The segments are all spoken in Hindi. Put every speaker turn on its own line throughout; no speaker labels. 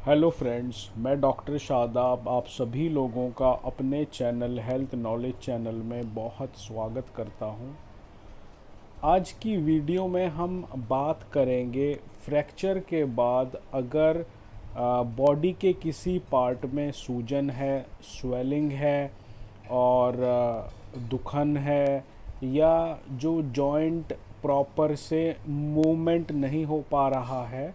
हेलो फ्रेंड्स, मैं डॉक्टर शादाब आप सभी लोगों का अपने चैनल हेल्थ नॉलेज चैनल में बहुत स्वागत करता हूं। आज की वीडियो में हम बात करेंगे फ्रैक्चर के बाद अगर बॉडी के किसी पार्ट में सूजन है, स्वेलिंग है और दुखन है या जो जॉइंट प्रॉपर से मूवमेंट नहीं हो पा रहा है,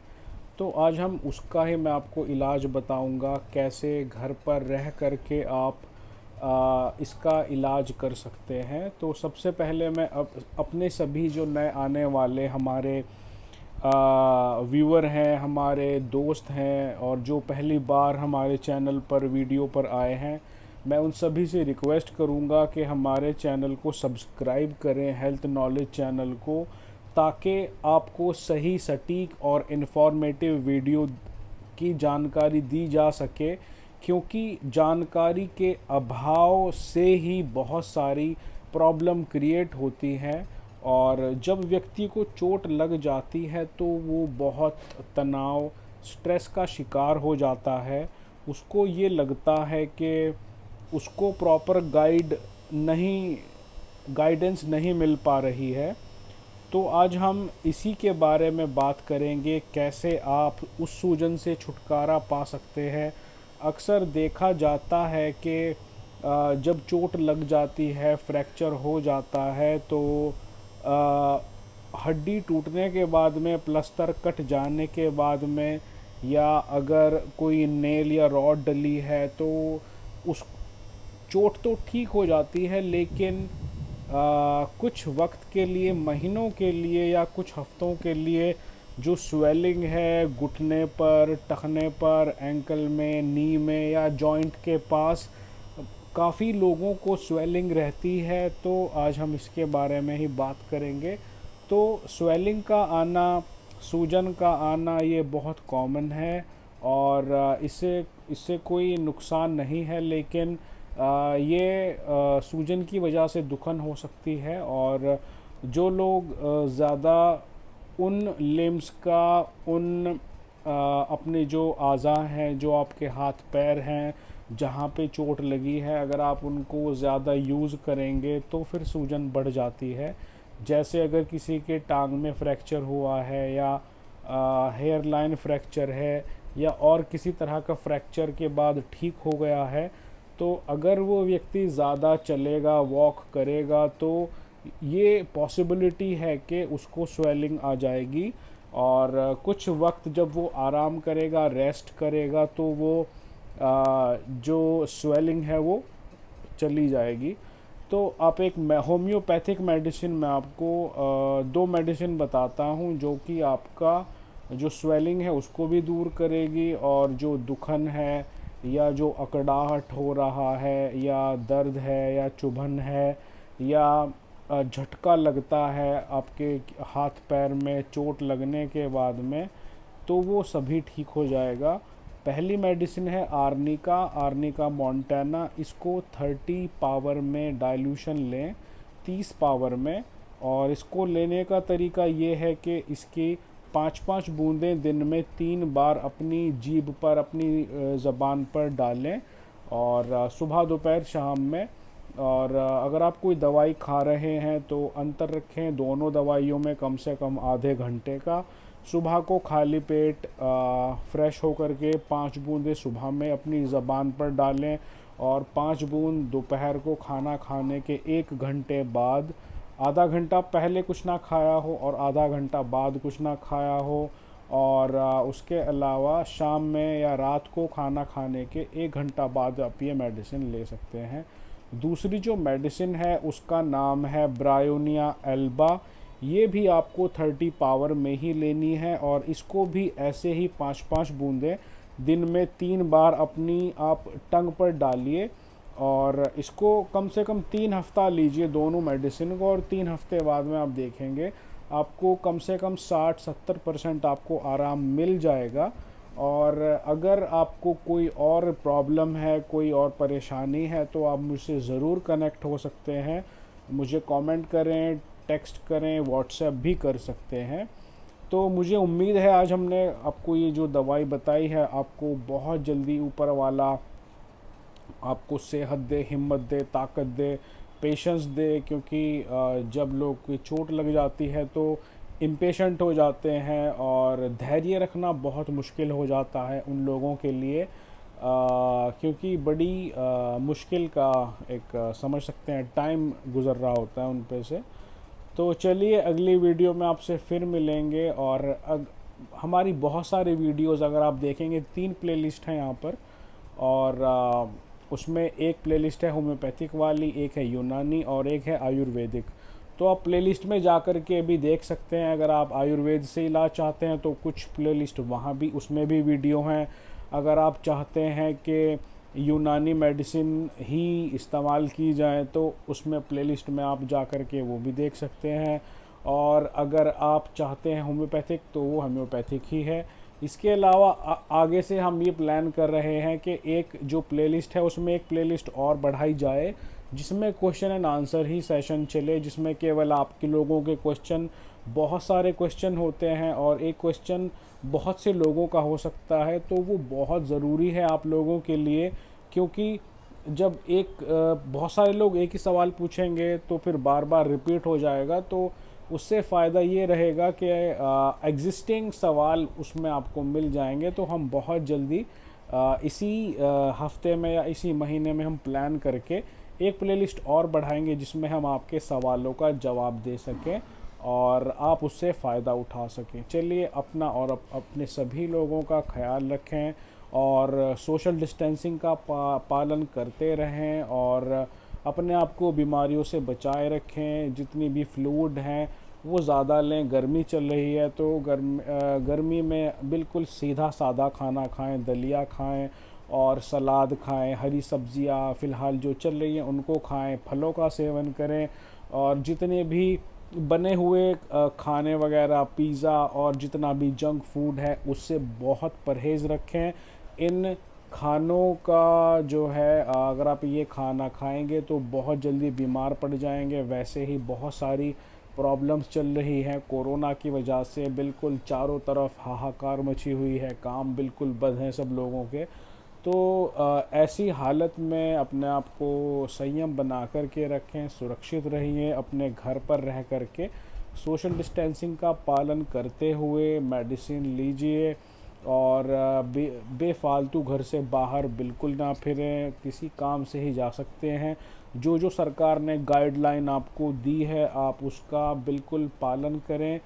तो आज हम उसका ही मैं आपको इलाज बताऊंगा कैसे घर पर रह करके आप इसका इलाज कर सकते हैं। तो सबसे पहले मैं अपने सभी जो नए आने वाले हमारे व्यूअर हैं, हमारे दोस्त हैं और जो पहली बार हमारे चैनल पर वीडियो पर आए हैं, मैं उन सभी से रिक्वेस्ट करूंगा कि हमारे चैनल को सब्सक्राइब करें, हेल्थ नॉलेज चैनल को, ताकि आपको सही सटीक और इन्फॉर्मेटिव वीडियो की जानकारी दी जा सके। क्योंकि जानकारी के अभाव से ही बहुत सारी प्रॉब्लम क्रिएट होती हैं और जब व्यक्ति को चोट लग जाती है तो वो बहुत तनाव, स्ट्रेस का शिकार हो जाता है। उसको ये लगता है कि उसको प्रॉपर गाइडेंस नहीं मिल पा रही है। तो आज हम इसी के बारे में बात करेंगे, कैसे आप उस सूजन से छुटकारा पा सकते हैं। अक्सर देखा जाता है कि जब चोट लग जाती है, फ्रैक्चर हो जाता है, तो अ, हड्डी टूटने के बाद में, प्लास्टर कट जाने के बाद में, या अगर कोई नेल या रॉड डली है तो उस चोट तो ठीक हो जाती है, लेकिन कुछ वक्त के लिए, महीनों के लिए या कुछ हफ्तों के लिए जो स्वेलिंग है घुटने पर, टखने पर, एंकल में, नी में या जॉइंट के पास, काफ़ी लोगों को स्वेलिंग रहती है। तो आज हम इसके बारे में ही बात करेंगे। तो स्वेलिंग का आना, सूजन का आना, ये बहुत कॉमन है और इससे इससे कोई नुकसान नहीं है, लेकिन ये सूजन की वजह से दुखन हो सकती है। और जो लोग ज़्यादा उन लिम्स का, उन अपने जो आज़ा हैं, जो आपके हाथ पैर हैं जहाँ पे चोट लगी है, अगर आप उनको ज़्यादा यूज़ करेंगे तो फिर सूजन बढ़ जाती है। जैसे अगर किसी के टांग में फ्रैक्चर हुआ है या हेयर लाइन फ्रैक्चर है या और किसी तरह का फ्रैक्चर के बाद ठीक हो गया है, तो अगर वो व्यक्ति ज़्यादा चलेगा, वॉक करेगा, तो ये पॉसिबिलिटी है कि उसको स्वेलिंग आ जाएगी। और कुछ वक्त जब वो आराम करेगा, रेस्ट करेगा, तो वो जो स्वेलिंग है वो चली जाएगी। तो आप एक होम्योपैथिक मेडिसिन, मैं आपको दो मेडिसिन बताता हूँ जो कि आपका जो स्वेलिंग है उसको भी दूर करेगी, और जो दुखन है या जो अकड़ाहट हो रहा है या दर्द है या चुभन है या झटका लगता है आपके हाथ पैर में चोट लगने के बाद में, तो वो सभी ठीक हो जाएगा। पहली मेडिसिन है आर्निका, आर्निका मोंटाना। इसको 30 पावर में डाइल्यूशन लें, 30 पावर में। और इसको लेने का तरीका ये है कि इसकी 5-5 बूंदें दिन में 3 बार अपनी जीभ पर, अपनी ज़बान पर डालें, और सुबह, दोपहर, शाम में। और अगर आप कोई दवाई खा रहे हैं तो अंतर रखें दोनों दवाइयों में कम से कम आधे घंटे का। सुबह को खाली पेट फ्रेश होकर के 5 बूंदें सुबह में अपनी ज़बान पर डालें, और 5 बूंद दोपहर को खाना खाने के 1 घंटे बाद। आधा घंटा पहले कुछ ना खाया हो और आधा घंटा बाद कुछ ना खाया हो। और उसके अलावा शाम में या रात को खाना खाने के 1 घंटा बाद आप ये मेडिसिन ले सकते हैं। दूसरी जो मेडिसिन है उसका नाम है ब्रायोनिया एल्बा। ये भी आपको 30 पावर में ही लेनी है, और इसको भी ऐसे ही 5-5 बूंदें दिन में 3 बार अपनी आप टंग पर डालिए, और इसको कम से कम 3 हफ्ता लीजिए दोनों मेडिसिन को, और 3 हफ्ते बाद में आप देखेंगे आपको कम से कम 60-70% आपको आराम मिल जाएगा। और अगर आपको कोई और प्रॉब्लम है, कोई और परेशानी है, तो आप मुझसे ज़रूर कनेक्ट हो सकते हैं। मुझे कमेंट करें, टेक्स्ट करें, व्हाट्सएप भी कर सकते हैं। तो मुझे उम्मीद है आज हमने आपको ये जो दवाई बताई है आपको बहुत जल्दी ऊपर वाला आपको सेहत दे, हिम्मत दे, ताकत दे, पेशेंस दे, क्योंकि जब लोग कोई चोट लग जाती है तो इम्पेशेंट हो जाते हैं और धैर्य रखना बहुत मुश्किल हो जाता है उन लोगों के लिए, क्योंकि बड़ी मुश्किल का एक समझ सकते हैं टाइम गुज़र रहा होता है उन पे से। तो चलिए अगली वीडियो में आपसे फिर मिलेंगे। और हमारी बहुत सारी वीडियोस अगर आप देखेंगे 3 प्लेलिस्ट हैं यहाँ पर, और उसमें एक प्लेलिस्ट है होम्योपैथिक वाली, एक है यूनानी और एक है आयुर्वेदिक। तो आप प्लेलिस्ट में जा कर के भी देख सकते हैं। अगर आप आयुर्वेद से इलाज चाहते हैं तो कुछ प्लेलिस्ट वहाँ भी, उसमें भी वीडियो हैं। अगर आप चाहते हैं कि यूनानी मेडिसिन ही इस्तेमाल की जाए तो उसमें प्लेलिस्ट में आप जा कर के वो भी देख सकते हैं। और अगर आप चाहते हैं होम्योपैथिक तो वो होम्योपैथिक ही है। इसके अलावा आगे से हम ये प्लान कर रहे हैं कि एक जो प्लेलिस्ट है उसमें एक प्लेलिस्ट और बढ़ाई जाए जिसमें question and answer he session चले, जिसमें केवल आपके लोगों के क्वेश्चन, बहुत सारे क्वेश्चन होते हैं और एक क्वेश्चन बहुत से लोगों का हो सकता है, तो वो बहुत ज़रूरी है आप लोगों के लिए। क्योंकि जब बहुत सारे लोग एक ही सवाल पूछेंगे तो फिर बार बार रिपीट हो जाएगा, तो उससे फ़ायदा ये रहेगा कि एग्जिस्टिंग सवाल उसमें आपको मिल जाएंगे। तो हम बहुत जल्दी इसी हफ्ते में या इसी महीने में हम प्लान करके एक प्लेलिस्ट और बढ़ाएंगे जिसमें हम आपके सवालों का जवाब दे सकें और आप उससे फ़ायदा उठा सकें। चलिए अपना और अपने सभी लोगों का ख्याल रखें और सोशल डिस्टेंसिंग का पालन करते रहें और अपने आप को बीमारियों से बचाए रखें। जितनी भी फ्लूइड हैं वो ज़्यादा लें, गर्मी चल रही है तो गर्मी में बिल्कुल सीधा सादा खाना खाएं, दलिया खाएं और सलाद खाएं, हरी सब्जियां फ़िलहाल जो चल रही हैं उनको खाएं, फलों का सेवन करें और जितने भी बने हुए खाने वगैरह, पिज़्ज़ा और जितना भी जंक फूड है उससे बहुत परहेज़ रखें। इन खानों का जो है अगर आप ये खाना खाएंगे तो बहुत जल्दी बीमार पड़ जाएंगे। वैसे ही बहुत सारी प्रॉब्लम्स चल रही हैं कोरोना की वजह से, बिल्कुल चारों तरफ हाहाकार मची हुई है, काम बिल्कुल बंद हैं सब लोगों के। तो ऐसी हालत में अपने आप को संयम बना कर के रखें, सुरक्षित रहिए, अपने घर पर रह कर के सोशल डिस्टेंसिंग का पालन करते हुए मेडिसिन लीजिए और बेफालतू घर से बाहर बिल्कुल ना फिरें, किसी काम से ही जा सकते हैं। जो जो सरकार ने गाइडलाइन आपको दी है आप उसका बिल्कुल पालन करें,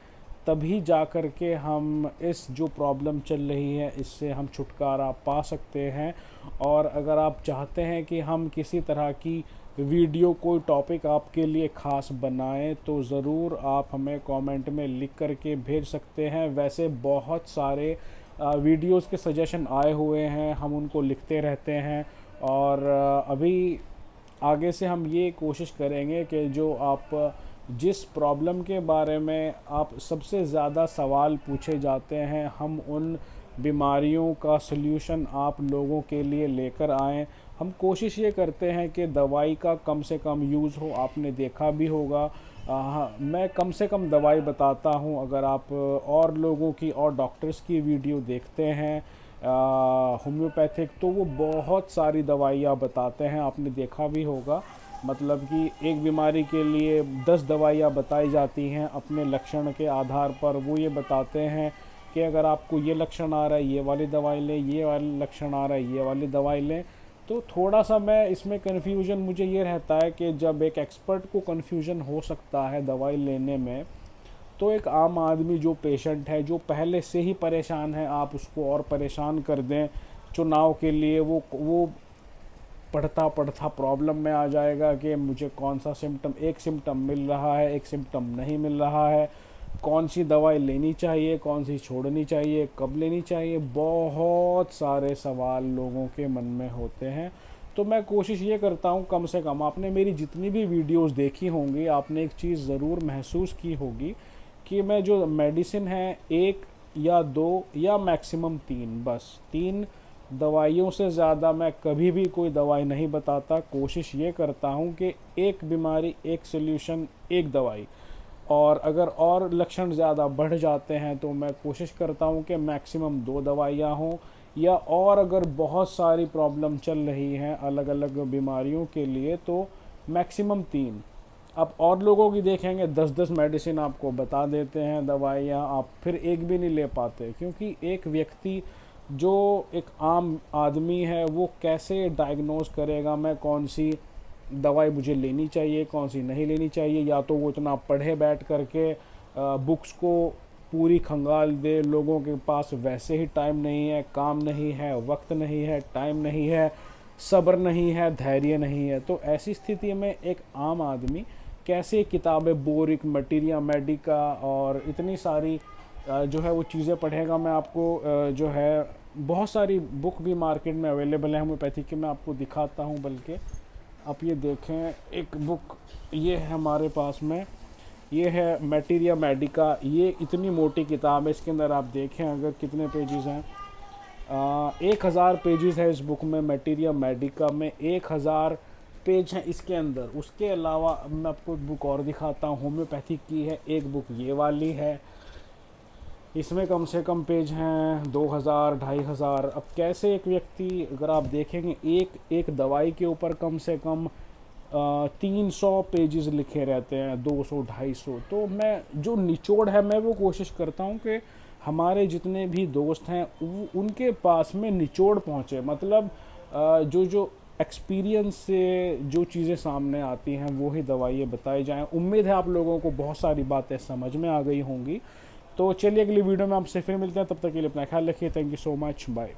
तभी जा कर के हम इस जो प्रॉब्लम चल रही है इससे हम छुटकारा पा सकते हैं। और अगर आप चाहते हैं कि हम किसी तरह की वीडियो कोई टॉपिक आपके लिए ख़ास बनाएं तो ज़रूर आप हमें कमेंट में लिख कर के भेज सकते हैं। वैसे बहुत सारे वीडियोस के सजेशन आए हुए हैं, हम उनको लिखते रहते हैं और अभी आगे से हम ये कोशिश करेंगे कि जो आप जिस प्रॉब्लम के बारे में आप सबसे ज़्यादा सवाल पूछे जाते हैं हम उन बीमारियों का सल्यूशन आप लोगों के लिए लेकर आएँ। हम कोशिश ये करते हैं कि दवाई का कम से कम यूज़ हो। आपने देखा भी होगा मैं कम से कम दवाई बताता हूँ। अगर आप और लोगों की और डॉक्टर्स की वीडियो देखते हैं होम्योपैथिक तो वो बहुत सारी दवाइयाँ बताते हैं, आपने देखा भी होगा। मतलब कि एक बीमारी के लिए 10 दवाइयाँ बताई जाती हैं अपने लक्षण के आधार पर। वो ये बताते हैं कि अगर आपको ये लक्षण आ रहा है ये वाली दवाई लें, ये वाला लक्षण आ रहा है ये वाली दवाई लें। तो थोड़ा सा मैं इसमें कन्फ्यूज़न मुझे ये रहता है कि जब एक एक्सपर्ट को कन्फ्यूज़न हो सकता है दवाई लेने में, तो एक आम आदमी जो पेशेंट है जो पहले से ही परेशान है आप उसको और परेशान कर दें चुनाव के लिए, वो पढ़ता पढ़ता प्रॉब्लम में आ जाएगा कि मुझे कौन सा सिम्टम, एक सिम्टम मिल रहा है एक सिम्टम नहीं मिल रहा है, कौन सी दवाई लेनी चाहिए कौन सी छोड़नी चाहिए, कब लेनी चाहिए। बहुत सारे सवाल लोगों के मन में होते हैं। तो मैं कोशिश ये करता हूँ कम से कम, आपने मेरी जितनी भी वीडियोस देखी होंगी आपने एक चीज़ ज़रूर महसूस की होगी कि मैं जो मेडिसिन है 1 या 2 या मैक्सिमम 3, बस 3 दवाइयों से ज़्यादा मैं कभी भी कोई दवाई नहीं बताता। कोशिश ये करता हूँ कि एक बीमारी एक सल्यूशन एक दवाई। और अगर और लक्षण ज़्यादा बढ़ जाते हैं तो मैं कोशिश करता हूँ कि मैक्सिमम 2 दवाइयाँ हों, या और अगर बहुत सारी प्रॉब्लम चल रही हैं अलग अलग बीमारियों के लिए तो मैक्सिमम 3। आप और लोगों की देखेंगे 10-10 मेडिसिन आपको बता देते हैं दवाइयाँ, आप फिर एक भी नहीं ले पाते, क्योंकि एक व्यक्ति जो एक आम आदमी है वो कैसे डायग्नोज करेगा मैं कौन सी दवाई मुझे लेनी चाहिए कौन सी नहीं लेनी चाहिए। या तो वो इतना पढ़े बैठ करके बुक्स को पूरी खंगाल दे, लोगों के पास वैसे ही टाइम नहीं है, काम नहीं है, वक्त नहीं है, टाइम नहीं है, सब्र नहीं है, धैर्य नहीं है। तो ऐसी स्थिति में एक आम आदमी कैसे किताबें बोरिक मटीरिया मेडिका और इतनी सारी जो है वो चीज़ें पढ़ेगा। मैं आपको जो है बहुत सारी बुक भी मार्केट में अवेलेबल है होम्योपैथी की, मैं आपको दिखाता हूँ। बल्कि आप ये देखें, एक बुक ये है हमारे पास में, ये है मटीरिया मेडिका। ये इतनी मोटी किताब है, इसके अंदर आप देखें अगर कितने पेजेस हैं, 1000 पेजेस है इस बुक में। मटीरिया मेडिका में 1000 पेज हैं इसके अंदर। उसके अलावा मैं आपको बुक और दिखाता हूँ, होम्योपैथी की है एक बुक, ये वाली है, इसमें कम से कम पेज हैं 2000 2500। अब कैसे एक व्यक्ति, अगर आप देखेंगे एक दवाई के ऊपर कम से कम 300 पेजेस लिखे रहते हैं, 200 250। तो मैं जो निचोड़ है मैं वो कोशिश करता हूँ कि हमारे जितने भी दोस्त हैं उनके पास में निचोड़ पहुँचे। मतलब जो एक्सपीरियंस से जो चीज़ें सामने आती हैं वो ही दवाइयाँ बताई जाएं। उम्मीद है आप लोगों को बहुत सारी बातें समझ में आ गई होंगी। तो चलिए अगली वीडियो में आपसे फिर मिलते हैं, तब तक के लिए अपना ख्याल रखिए। Thank you so much, bye.